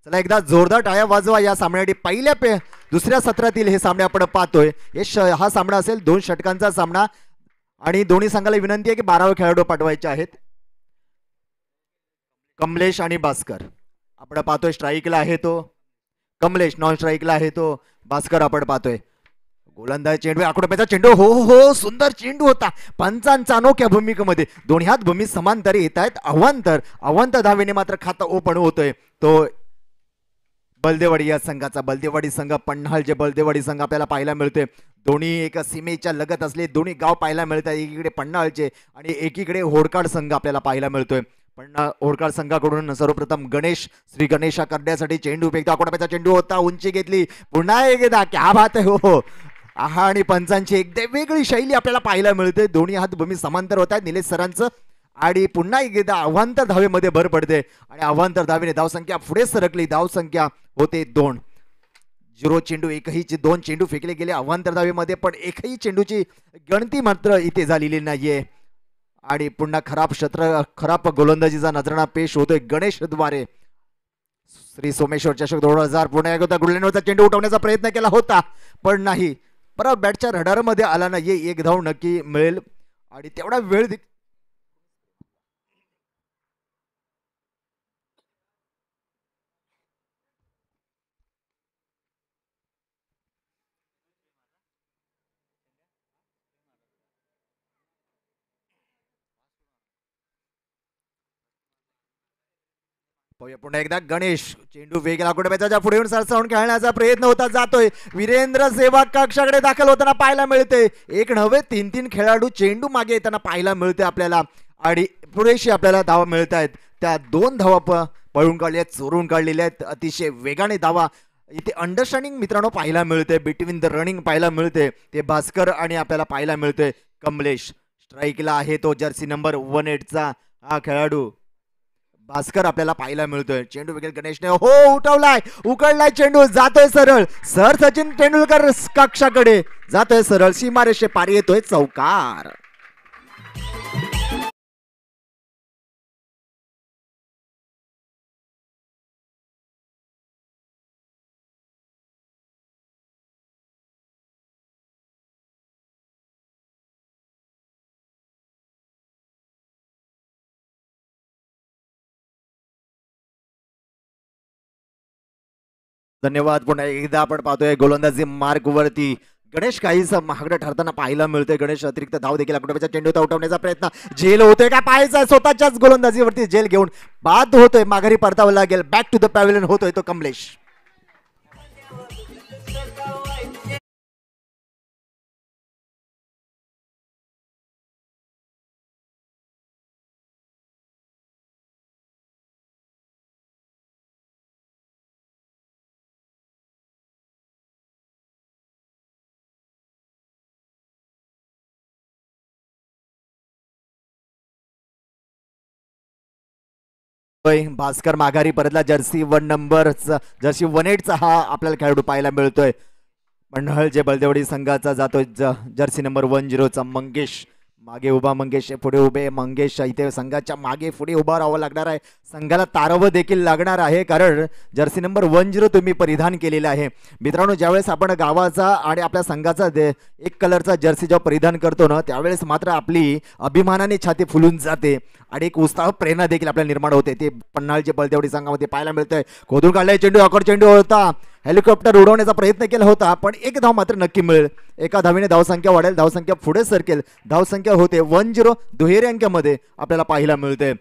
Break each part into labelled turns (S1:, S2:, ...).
S1: चला एकदा जोरदार टाळ्या वाजवा या सामन्यासाठी. दुसऱ्या सत्रातील हे सामने आपण पाहतोय. हा सामना असेल 2 षटकांचा सामना आणि दोन्ही संघाला विनंती आहे की 12 खेळाडू पाठवायचे आहेत. कमलेश आणि भास्कर आपण पाहतोय स्ट्राईकला आहे तो कमलेश, नॉन स्ट्राईकला आहे तो भास्कर आपण पाहतोय. गोलंदाज चेंडू आकडोप्याचा चेंडू हो हो सुंदर चेंडू होता पंचांचा अनोख्या भूमिकेमध्ये. दोन्ही हात भूमी समांतर येत आहेत. अवांतर धावेने मात्र खातं ओपन होतोय तो बलदेवाडी या संघाचा. बलदेवाडी संघ पन्हाळ जे बलदेवाडी संघ आपल्याला पाहायला मिळते. दोन्ही एका सीमेच्या लगत असले दोन्ही गाव पाहायला मिळतात. एकीकडे पन्हाळचे आणि एकीकडे होडकाड संघ आपल्याला पाहायला मिळतोय. पन्हाळ होडकाड संघाकडून सर्वप्रथम गणेश श्री गणेशा करण्यासाठी चेंडू फेकतो. आकोटाप्याचा चेंडू होता उंची घेतली पुन्हा एकदा क्या बात आहे हो. आहा आणि पंचांची एकदम वेगळी शैली आपल्याला पाहायला मिळते. दोन्ही हात भूमी समांतर होत आहेत निलेश सरांचं आणि पुन्हा एकदा अवांतर धावेमध्ये भर पडते आणि अवांतर धावेने धावसंख्या पुढे सरकली. धावसंख्या होते 2. 0 चेंडू एकही 2 चेंडू फेकले गेले अवांतर धावेमध्ये पण एकही चेंडूची गणती मात्र इथे झालेली नाहीये. आणि पुन्हा खराब गोलंदाजीचा नजराणा पेश होतोय गणेशद्वारे. श्री सोमेश्वर चषक 2000 पुन्हा एकदा गुडलेनवरचा चेंडू उठवण्याचा प्रयत्न केला होता पण नाही. परत बॅटच्या रडारमध्ये आला नाही. 1 धाव नक्की मिळेल आणि तेवढा वेळ पुन्हा एकदा गणेश चेंडू वेगळा आकोटाप्याच्या पुढे येऊन सरसावून खेळण्याचा प्रयत्न होता जातोय. वीरेंद्र सेवाग कक्षाकडे दाखल होताना पाहायला मिळते. 1 नव्हे 3 खेळाडू चेंडू मागे येताना पाहायला मिळते आपल्याला आणि पुरेशी आपल्याला धावा मिळत आहेत. त्या 2 धावा पळून काढल्या आहेत चोरून काढलेल्या आहेत. अतिशय वेगाने धावा इथे अंडरस्टँडिंग मित्रांनो पाहायला मिळते. बिटवीन द रनिंग पाहायला मिळते. ते भास्कर आणि आपल्याला पाहायला मिळते कमलेश. स्ट्राईकला आहे तो जर्सी नंबर 18चा हा खेळाडू भास्कर आपल्याला पाहायला मिळतोय. चेंडू वगैरे गणेशने हो उठवलाय उकडलाय चेंडू जातोय सरळ. सर सचिन तेंडुलकर कक्षाकडे जातोय सरळ सीमारेषे पार येतोय चौकार. धन्यवाद. पुन्हा एकदा आपण पाहतोय गोलंदाजी मार्ग वरती गणेश काहीसा महागडं ठरताना पाहायला मिळतोय. गणेश अतिरिक्त धाव देखील आकोटाप्याच्या चेंडूचा उठवण्याचा प्रयत्न झेल होतोय का पाहायचा. स्वतःच्याच गोलंदाजीवरती झेल घेऊन बाद होतोय. माघारी परतावं लागेल. बॅक टू द पॅव्हलियन होतोय तो कमलेश. भास्कर माघारी परतला. जर्सी 18चा हा आपल्याला खेळाडू पाहायला मिळतोय. पन्हाळ जे बलदेवडी संघाचा जातोय जर्सी नंबर 10चा मंगेश. मागे उभा मंगेश पुढे उभे मंगेश. इथे संघाच्या मागे पुढे उभा राहावं लागणार आहे. संघाला तारवं देखील लागणार आहे कारण जर्सी नंबर 10 तुम्ही परिधान केलेला आहे. मित्रांनो ज्यावेळेस आपण गावाचा आणि आपल्या संघाचा एक कलरचा जर्सी जेव्हा परिधान करतो ना त्यावेळेस मात्र आपली अभिमानाने छाती फुलून जाते आणि एक उत्साह प्रेरणा देखील आपल्याला निर्माण होते. ते पन्हाळचे बलदेवडी संघामध्ये पाहायला मिळतंय. खोदून काढलाय चेंडू अकड चेंडू होता. हेलिकॉप्टर उडवण्याचा प्रयत्न केला होता पण 1 धाव मात्र नक्की मिळेल. एका धावेने धावसंख्या वाढेल. धावसंख्या पुढे सरकेल. धावसंख्या होते 10 दुहेरी अंकामध्ये आपल्याला पाहायला मिळते.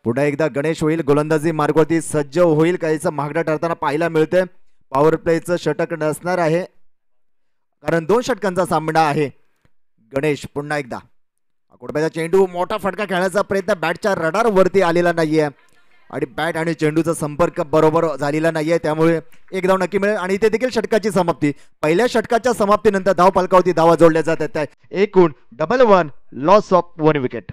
S1: पुन्हा एकदा गणेश होईल गोलंदाजी मार्गावरती सज्ज होईल. काहीचं महागडा ठरताना पाहायला मिळते. पॉवर प्लेचं षटक नसणार आहे कारण 2 षटकांचा सामना आहे. गणेश पुन्हा एकदा आकोटाप्याचा चेंडू मोठा फटका खेळण्याचा प्रयत्न बॅटच्या रडार वरती आलेला नाहीये आणि बॅट आणि चेंडूचा संपर्क बरोबर झालेला नाहीये त्यामुळे 1 धाव नक्की मिळेल. आणि इथे देखील षटकाची समाप्ती. पहिल्या षटकाच्या समाप्तीनंतर धाव फलकावरती धावा जोडल्या जात आहेत. एकूण 1-1 लॉस ऑफ 1 विकेट.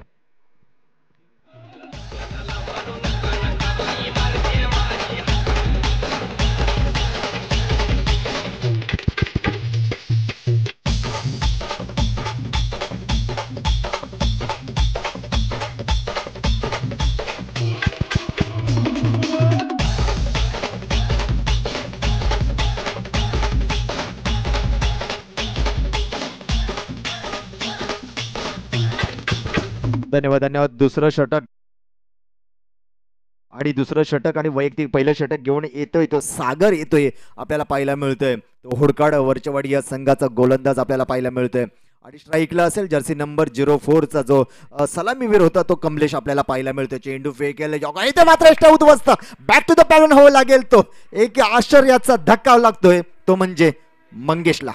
S1: धन्यवाद धन्यवाद. दुसरं षटक आणि दुसरं षटक आणि वैयक्तिक पहिलं षटक घेऊन येतोय तो सागर येतोय आपल्याला पाहायला मिळतोय. तो हुडकाड वरचेवाडी या संघाचा गोलंदाज आपल्याला पाहायला मिळतोय. आणि स्ट्राईकला असेल जर्सी नंबर 04 जो सलामीवीर होता तो कमलेश आपल्याला पाहायला मिळतोय. चेंडू फेकेल इथे मात्र उद्ध्वस्त बॅक टू द पॅवन हो लागेल. तो एक आश्चर्याचा धक्का लागतोय तो म्हणजे मंगेशला.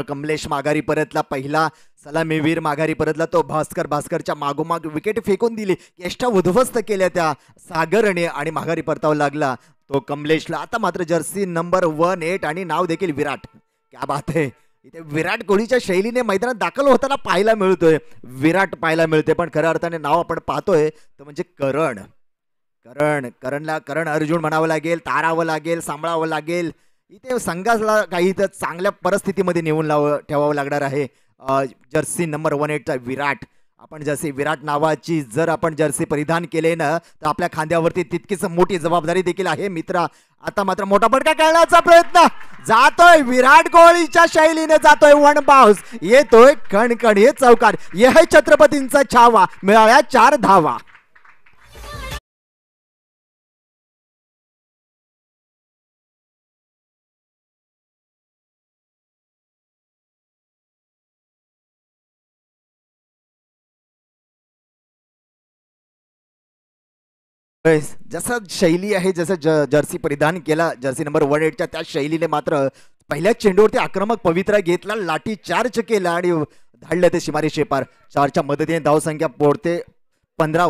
S1: कमलेश माघारी परतला. पहिला सलामीवीर माघारी परतला तो भास्करच्या मागोमाग विकेट फेकून दिली. यष्टा उद्ध्वस्त केल्या त्या सागरने आणि माघारी परतावा लागला तो कमलेशला. आता मात्र जर्सी नंबर 18 आणि नाव देखील विराट. क्या बात आहे. इथे विराट कोहलीच्या शैलीने मैदानात दाखल होताना पाहायला मिळतोय. विराट पाहायला मिळते पण खऱ्या अर्थाने नाव आपण पाहतोय तो म्हणजे करण अर्जुन म्हणावं लागेल, तारावं लागेल, सांभाळावं लागेल. इथे संघाला काही तर चांगल्या परिस्थितीमध्ये नेऊन ठेवावं लागणार आहे. जर्सी नंबर 18चा विराट. आपण जर्सी विराट नावाची जर आपण जर्सी परिधान केले ना तर आपल्या खांद्यावरती तितकीच मोठी जबाबदारी देखील आहे मित्रा. आता मात्र मोठा फटका खेळण्याचा प्रयत्न जातोय विराट कोहलीच्या शैलीने जातोय. वन बाउन्स येतोय कणकण हे चौकार. हे छत्रपतींचा छावा. मिळाल्या 4 धावा. जसं शैली आहे जसं जर्सी परिधान केला जर्सी नंबर 18च्या त्या शैलीने मात्र पहिल्या चेंडूवरती आक्रमक पवित्रा घेतला. लाठी चार्ज केला आणि धाडलं ते शिमारी शेपार. 4च्या मदतीने धावसंख्या पोडते 15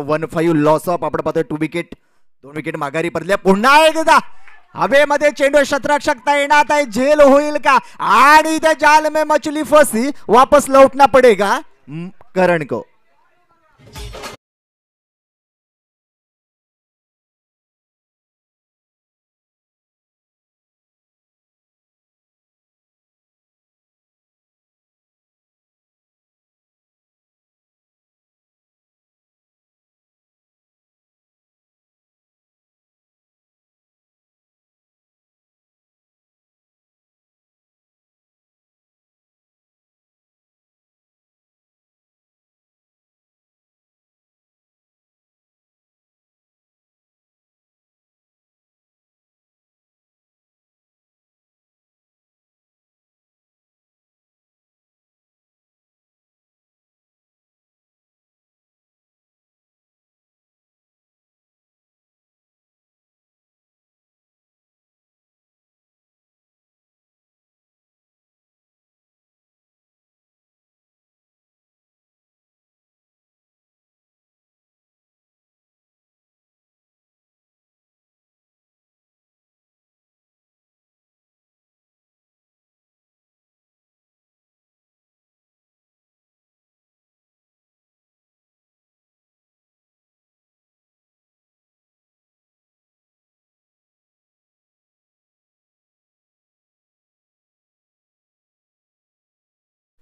S1: लॉस ऑफ. आपण पाहतोय 2 विकेट 2 विकेट माघारी पडल्या. पुन्हा एकदा हवेमध्ये चेंडू शतरक्षक तैनात आहे. झेल होईल का आणि त्या जाल में मछली फसी वापस लौटना पडेगा करण को.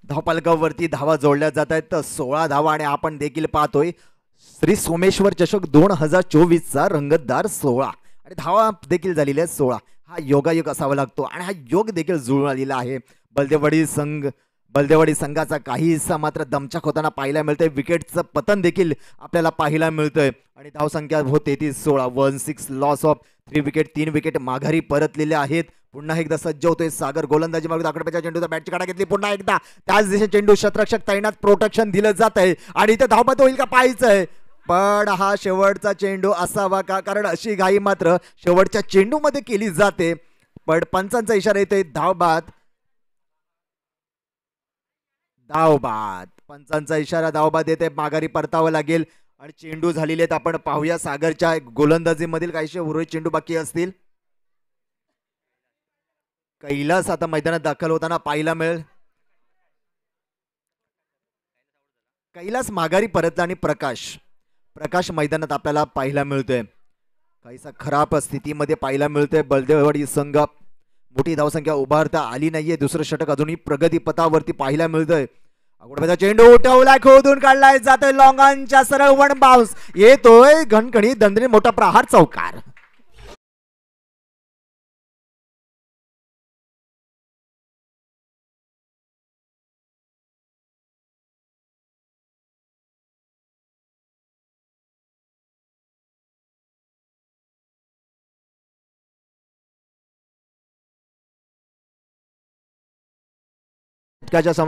S1: धावपालकावरती धावा जोडल्या जात आहेत. 16 धावा आणि आपण देखील पाहतोय श्री सोमेश्वर चषक 2024चा रंगतदार 16 आणि धावा देखील झालेल्या 16. हा योगायोग असावा लागतो आणि हा योग देखील जुळून आलेला आहे. बलदेवाडी संघाचा काहीसा मात्र दमछाक होताना पाहायला मिळतंय. विकेटचं पतन देखील आपल्याला पाहायला मिळतंय आणि धावसंख्या होते ती 16. 16 लॉस ऑफ. 3 विकेट 3 विकेट माघारी परतलेले आहेत. पुन्हा एकदा सज्ज होतोय सागर. गोलंदाजी मागून आकडप्याच्या चेंडूचा बॅटची काढा घेतली. पुन्हा एकदा त्याच दिशेने चेंडू शतरक्षक तैनात प्रोटेक्शन दिलं जात आहे आणि इथे धावपत होईल का पाहायचंय. पण हा शेवटचा चेंडू असावा का कारण अशी घाई मात्र शेवटच्या चेंडू मध्ये केली जाते. पण पंचांचा इशारा येतोय धावबाद. पंचांचा इशारा धावबाद येते. माघारी परतावं लागेल आणि चेंडू झालेले आहेत. आपण पाहूया सागरच्या गोलंदाजीमधील काहीशे उर्वरित चेंडू बाकी असतील. कैलास आता मैदानात दाखल होताना पाहायला मिळेल. कैलास माघारी परतला आणि प्रकाश मैदानात आपल्याला पाहायला मिळतोय. काहीसा खराब स्थितीमध्ये पाहायला मिळतोय. बलदेववाडी संघ मोठी धावसंख्या उभारता आली नाहीये. दुसरं षटक अजूनही प्रगती पथावरती पाहायला मिळतंय अगोदरचा चेंडू उठवलाय, खोदून काढलाय, जातोय लॉंगांच्या सरळ वन बाउन्स, येतोय घणघणी दंदरी मोठा प्रहार, चौकार.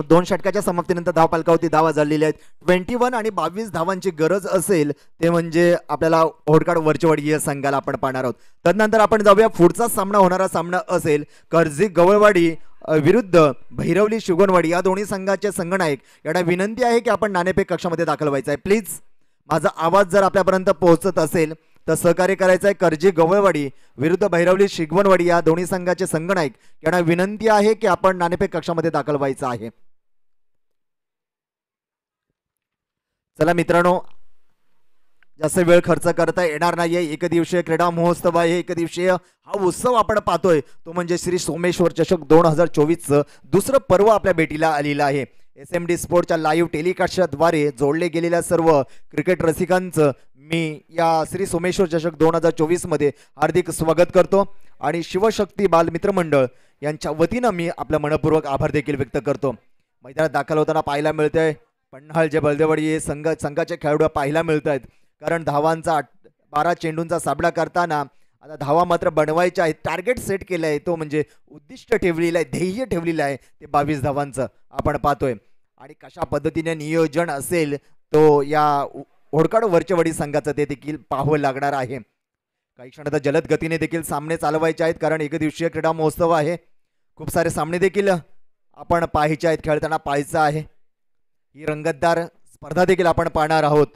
S1: दोन षटकाच्या समाप्तीनंतर धाव पालकावरती धावा झालेल्या आहेत. 21 आणि 22 धावांची गरज असेल ते म्हणजे आपल्याला होडकाड वरचेवाडी या संघाला आपण पाहणार आहोत. तदनंतर आपण जाऊया पुढचा सामना. होणारा सामना असेल कर्जी गवळवाडी विरुद्ध भैरवली शिवगणवाडी. या दोन्ही संघाचे संघनायक यांना विनंती आहे की आपण नाणेफेक कक्षामध्ये दाखल व्हायचं आहे. प्लीज माझा आवाज जर आपल्यापर्यंत पोहोचत असेल तर सहकार्य करायचं आहे. कर्जी गवळवाडी विरुद्ध भैरवली शिगवणवाडी या दोन्ही संघाचे संघनायक यांना विनंती आहे की आपण नाणेफेक कक्षामध्ये दाखल व्हायचं आहे. चला मित्रांनो, जास्त वेळ खर्च करता येणार नाहीये. एक दिवसीय क्रीडा महोत्सव आहे. एक दिवसीय हा उत्सव आपण पाहतोय तो म्हणजे श्री सोमेश्वर चषक 2024चं दुसरं पर्व आपल्या भेटीला आलेलं आहे. SMD स्पोर्टच्या लाईव्ह टेलिकास्टद्वारे जोडले गेलेल्या सर्व क्रिकेट रसिकांचं मी या श्री सोमेश्वर चषक 2024 मध्ये हार्दिक स्वागत करतो आणि शिवशक्ती बाल मित्र मंडळ यांच्या वतीनं मी आपल्या मनपूर्वक आभार देखील व्यक्त करतो. मैदानात दाखल होताना पाहायला मिळतंय पन्हाळ जे बलदेवाडी हे संघाचे खेळाडू पाहायला मिळत आहेत. कारण धावांचा 12 चेंडूंचा साबडा करताना आता धावा मात्र बनवायच्या आहेत. टार्गेट सेट केलं आहे, तो म्हणजे उद्दिष्ट ठेवलेलं आहे, ध्येय ठेवलेलं आहे ते 22 धावांचं आपण पाहतोय. आणि कशा पद्धतीने नियोजन असेल तो या होडकाड वरचेवाडी संघाचं ते देखील पाहावं लागणार आहे. काही क्षणात जलद गतीने देखील सामने चालवायचे आहेत कारण एक दिवसीय क्रीडा महोत्सव आहे. खूप सारे सामने देखील आपण पाहायचे आहेत, खेळताना पाहायचं आहे. ही रंगतदार स्पर्धा देखील आपण पाहणार आहोत.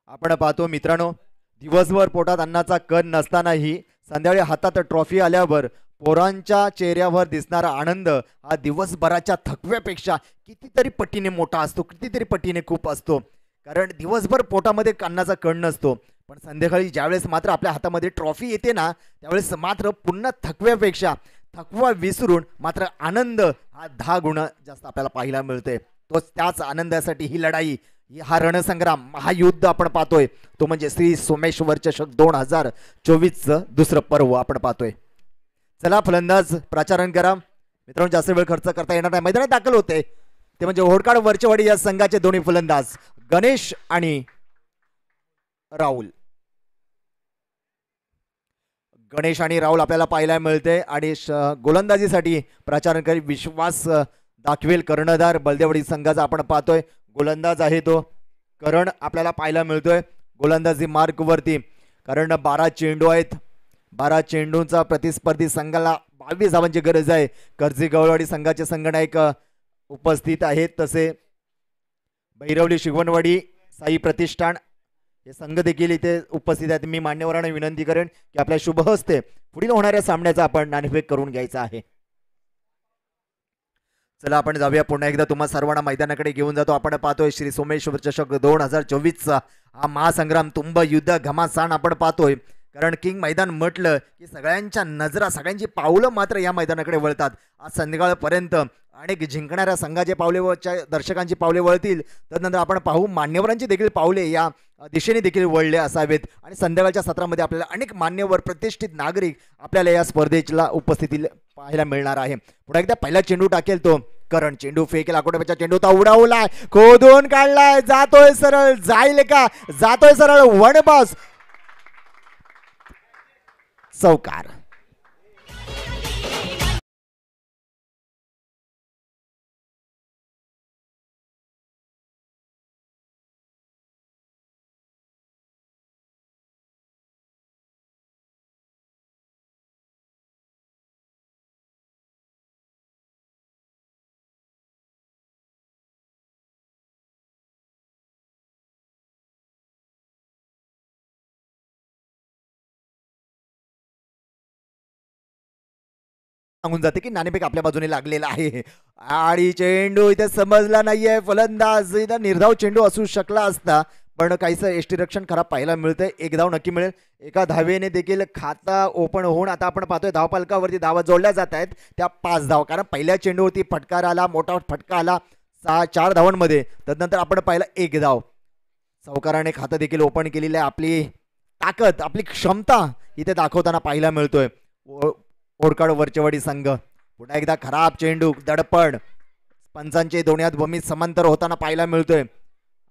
S1: आपण पाहतो मित्रांनो, दिवसभर पोटात अन्नाचा कण नसतानाही संध्याकाळी हातात ट्रॉफी आल्यावर पोरांच्या चेहऱ्यावर दिसणारा आनंद हा दिवसभराच्या थकव्यापेक्षा कितीतरी पटीने मोठा असतो, कितीतरी पटीने खूप असतो. कारण दिवसभर पोटामध्ये अन्नाचा कण नसतो, पण संध्याकाळी ज्यावेळेस मात्र आपल्या हातामध्ये ट्रॉफी येते ना त्यावेळेस मात्र पुन्हा थकव्यापेक्षा थकवा विसरून मात्र आनंद हा 10 गुण जास्त आपल्याला पाहायला मिळतोय. त्याच आनंदासाठी ही लढाई, हा रणसंग्राम, महायुद्ध आपण पाहतोय तो म्हणजे श्री सोमेश्वर चषक 2024चं दुसरं पर्व आपण पाहतोय. चला फलंदाज प्राचारण करा मित्रांनो, जास्त वेळ खर्च करता येणार नाही. मैदानात दाखल होते ते म्हणजे होडकाड वरचेवाडी या संघाचे दोन्ही फलंदाज गणेश आणि राहुल. गणेश आणि राहुल आपल्याला पाहायला मिळते आणि गोलंदाजीसाठी प्राचारणकारी विश्वास दाखवेल कर्णधार बलदेवाडी संघाचा आपण पाहतोय. गोलंदाज आहे तो करण आपल्याला पाहायला मिळतोय गोलंदाजी मार्क वरती. कारण 12 चेंडू आहेत, 12 चेंडूंचा प्रतिस्पर्धी संघाला 22 धावांची गरज आहे. कर्जी गवळवाडी संघाचे संघनायक उपस्थित आहेत, तसे भैरवली शिगवणवाडी साई प्रतिष्ठान हे संघ देखील इथे उपस्थित आहेत. मी मान्यवरांना विनंती करेन की आपल्या शुभ हस्ते पुढील होणाऱ्या सामन्याचा आपण नाणेफेक करून घ्यायचा आहे. चला आपण जाऊया पुन्हा एकदा तुम्हा सर्वांना मैदानाकडे घेऊन जातो. आपण पाहतोय श्री सोमेश्वर चषक 2024चा हा महासंग्राम तुंब युद्ध घमासान आपण पाहतोय. कारण किंग मैदान म्हटलं की सगळ्यांच्या नजरा, सगळ्यांची पावलं मात्र या मैदानाकडे वळतात. आज संध्याकाळपर्यंत अनेक जिंकणाऱ्या संघाचे पावले दर्शकांची पावले वळतील. तदनंतर आपण पाहू मान्यवरांची देखील पावले या दिशेने देखील वळले असावेत आणि संध्याकाळच्या सत्रामध्ये आपल्याला अनेक मान्यवर प्रतिष्ठित नागरिक आपल्याला या स्पर्धेला उपस्थिती पाहायला मिळणार आहे. पुन्हा एकदा पहिला चेंडू टाकेल तो करण. चेंडू फेकेल, आकोट्याचा चेंडू तो उडवलाय, खोदून काढलाय, जातोय सरळ, जाईल का, जातोय सरळ, वन बॉस, चौकार. सांगून जाते की नाणेफेक आपल्या बाजूने लागलेला आहे आणि चेंडू इथे समजला नाहीये. फलंदाज इथं निर्धाव चेंडू असू शकला असता, पण काहीसं यष्टीरक्षण खराब पाहायला मिळतंय. एक धाव नक्की मिळेल. एका धावेने देखील खाता ओपन होऊन आता आपण पाहतोय धावफलकावरती धावा जोडल्या जात आहेत त्या 5 धाव. कारण पहिल्या चेंडूवरती फटकार आला, मोठा फटका आला 4 धावांमध्ये. तदनंतर आपण पाहिलं 1 धाव. सावकाराने खातं देखील ओपन केलेलं आहे. आपली ताकद, आपली क्षमता इथे दाखवताना पाहायला मिळतोय ओडकाड वरचेवाडी संघ. पुन्हा एकदा खराब चेंडू, दडपण, पंचांचे दोन्ही हात भूमीत समांतर होताना पाहायला मिळतोय.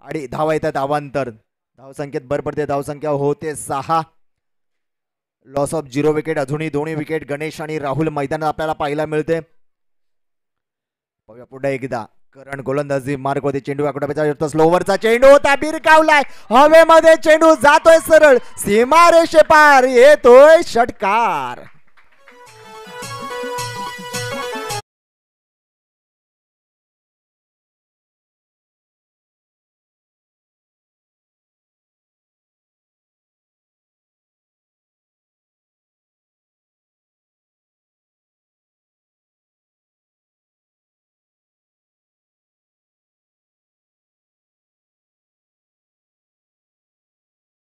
S1: आणि धावा येतात अवांतर. धावसंख्येत भर पडते. धावसंख्या होते 6. Loss of 0 wicket. अजूनही दोन्ही विकेट गणेश आणि राहुल मैदानात आपल्याला पाहायला मिळते. पुढे एकदा करण गोलंदाजी मार्ग होते. चेंडू आकडा स्लोवरचा चेंडू होता, बिरकावलाय हवेमध्ये. चेंडू जातोय सरळ सीमारेषे पार, येतोय षटकार.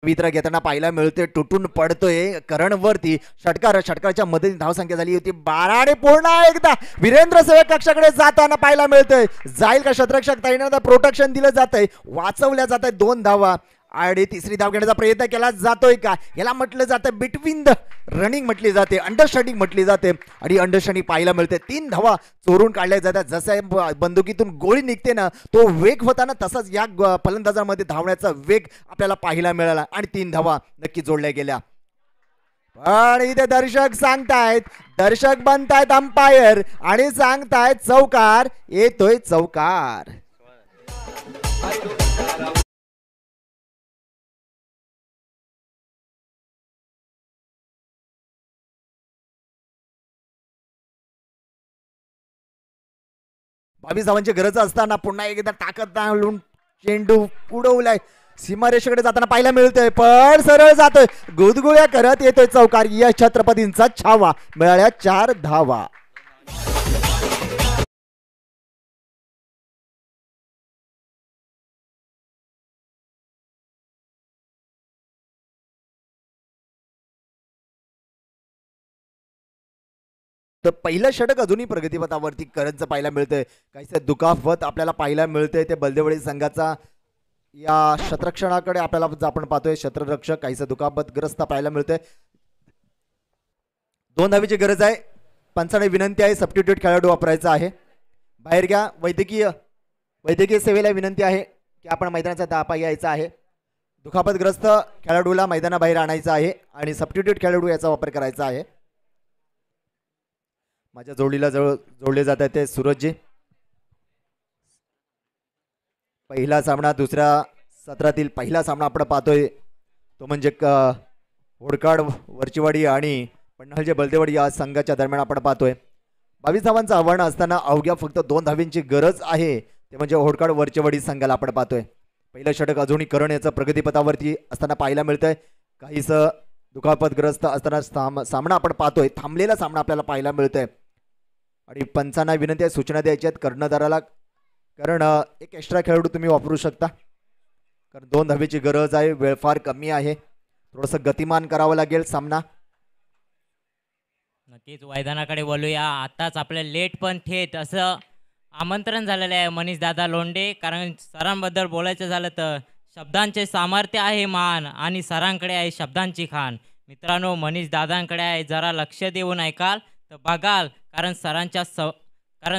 S1: पवित्र घेताना पाहायला मिळते. तुटून पडतोय करणवरती. षटकाच्या मदतीने धावसंख्या झाली होती 12. आणि पूर्ण एकदा वीरेंद्र सेवक कक्षाकडे जाताना पाहायला मिळतंय. जाईल का शतरक्षक, ताईंना प्रोटेक्शन दिलं जातंय, वाचवल्या जात आहेत 2 धावा. आणि तिसरी धाव घेण्याचा प्रयत्न केला जातोय का, याला म्हटलं जातं बिटवीन द रनिंग म्हटली जाते, अंडरस्टँडिंग म्हटली जाते. आणि अंडरस्टँडिंग पाहायला मिळते. 3 धावा चोरून काढल्या जातात. जसं बंदुकीतून गोळी निघते ना, तो वेग होता ना, तसाच या फलंदाजामध्ये धावण्याचा वेग आपल्याला पाहायला मिळाला. आणि 3 धावा नक्की जोडल्या गेल्या. पण इथे दर्शक सांगतायत, दर्शक बनतायत अंपायर आणि सांगतायत चौकार, येतोय चौकार. बावीस धावांची गरज असताना पुन्हा एकदा ताकद घालून चेंडू उडवलाय. सीमारेषेकडे जाताना पाहायला मिळतोय, पण सरळ जातोय, गुदगुळ्या करत येतोय चौकार. या छत्रपतींचा छावा. मिळाल्या 4 धावा. तर पहिलं षटक अजूनही प्रगतीपथावरती करंजचं पाहायला मिळतंय. काहीसं दुखापत आपल्याला पाहायला मिळतंय ते बलदेवडी संघाचा. या शतरक्षणाकडे आपल्याला आपण पाहतोय, शतरक्षक काहीसं दुखापतग्रस्त पाहायला मिळतंय. 2 धावेची गरज आहे. पंचाने विनंती आहे, सबस्टिट्यूट खेळाडू वापरायचा आहे. बाहेर घ्या. वैद्यकीय सेवेला विनंती आहे की आपण मैदानाचा दापा यायचा आहे. दुखापतग्रस्त खेळाडूला मैदानाबाहेर आणायचं आहे आणि सबस्टिट्यूट खेळाडू याचा वापर करायचा आहे. माझ्या जोडीला जोडले जात आहे ते सूरजजी. पहिला सामना दुसऱ्या सत्रातील पहिला सामना आपण पाहतोय तो म्हणजे होडकाड वरचीवाडी आणि पन्हाळजे बलदेवाडी या संघाच्या दरम्यान आपण पाहतोय. 22 धावांचं आव्हान असताना अवघ्या फक्त 2 धावींची गरज आहे, ते म्हणजे होडकाड वरचीवाडी संघाला आपण पाहतोय. पहिलं षटक अजूनही करण याचं प्रगतीपथावरती असताना पाहायला मिळतंय. काहीसं दुखापतग्रस्त असताना सामना आपण पाहतोय, थांबलेला सामना आपल्याला पाहायला मिळतोय. आणि पंचांना विनंती आहे, सूचना द्यायच्या आहेत कर्णधाराला, कारण एक एक्स्ट्रा खेळाडू तुम्ही वापरू शकता, कारण 2 धावेची गरज आहे. वेळ फार कमी आहे, थोडंसं गतिमान करावं लागेल सामना.
S2: नक्कीच मैदानाकडे बोलूया. आताच आपल्या लेट पण थेट असं आमंत्रण झालेलं आहे मनीष दादा लोंढे, कारण सरांबद्दल बोलायचं झालं तर शब्दांचे सामर्थ्य आहे मान आणि सरांकडे आहे शब्दांची खाण. मित्रांनो, मनीष दादांकडे आहे, जरा लक्ष देऊन ऐकाल तर बघाल, कारण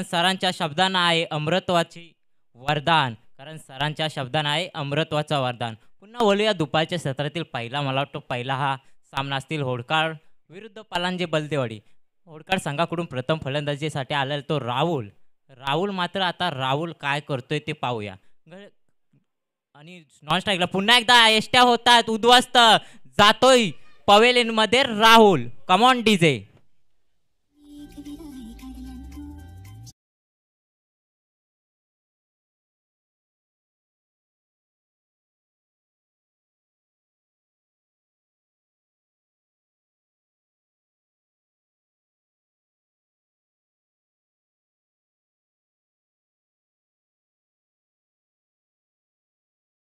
S2: सरांच्या शब्दांना आहे अमृतत्वाची वरदान, कारण सरांच्या शब्दांना आहे अमृतत्वाचं वरदान. पुन्हा बोलूया दुपारच्या सत्रातील पहिला, मला वाटतं पहिला हा सामना असतील होडकाड विरुद्ध पलांजे बलदेवाडी. होडकाड संघाकडून प्रथम फलंदाजीसाठी आलेला तो राहुल मात्र आता राहुल काय करतोय ते पाहूया. आणि नॉन स्ट्राईकला पुन्हा एकदा एष्ट्या होतात, उद्ध्वस्त जातोय पवेलियन मध्ये Rahul. Come on DJ.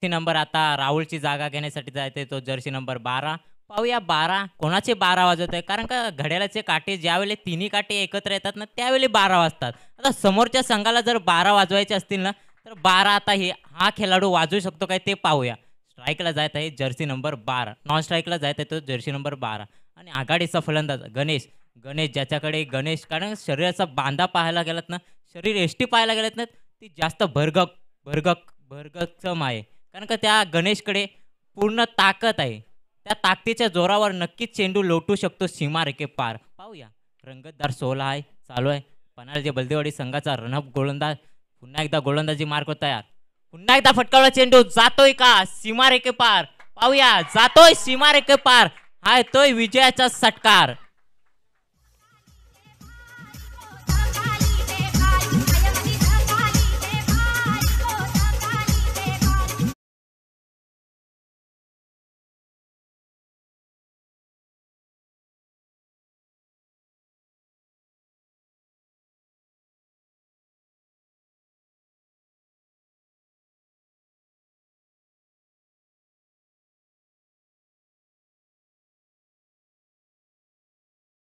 S2: Jersey number आता राहुलची जागा घेण्यासाठी जायते तो जर्सी नंबर 12. पाहूया 12 कोणाचे 12 वाजवत आहे, कारण का घड्याळाचे काटे ज्यावेळेला तिन्ही काटे एकत्र येतात ना त्यावेळी 12 वाजतात. आता समोरच्या संघाला जर 12 वाजवायचे असतील ना तर 12 आता हा खेळाडू वाजवू शकतो काय ते पाहूया. स्ट्राईकला जात आहे जर्सी नंबर 12, नॉन स्ट्राईकला जात आहे तो जर्सी नंबर 12 आणि आघाडीचा फलंदाज गणेश. ज्याच्याकडे गणेश, कारण शरीराचा बांधा पाहायला गेलात ना, शरीर एष्टी पाहायला गेलात ना ती जास्त भरगक्षम आहे, कारण का त्या गणेशकडे पूर्ण ताकद आहे. त्या ताकदीच्या जोरावर नक्कीच चेंडू लोटू शकतो सीमारेखे पार. पाहूया रंगतदार 16 आहे चालू आहे. पन्हाळजे बलदेवाडी संघाचा रनअप गोलंदाज पुन्हा एकदा गोलंदाजी मार्ग तयार. पुन्हा एकदा फटकावला चेंडू जातोय का सीमारेखे पार. पाहूया जातोय सीमारेखे पार. हा येतोय विजयाचा षटकार.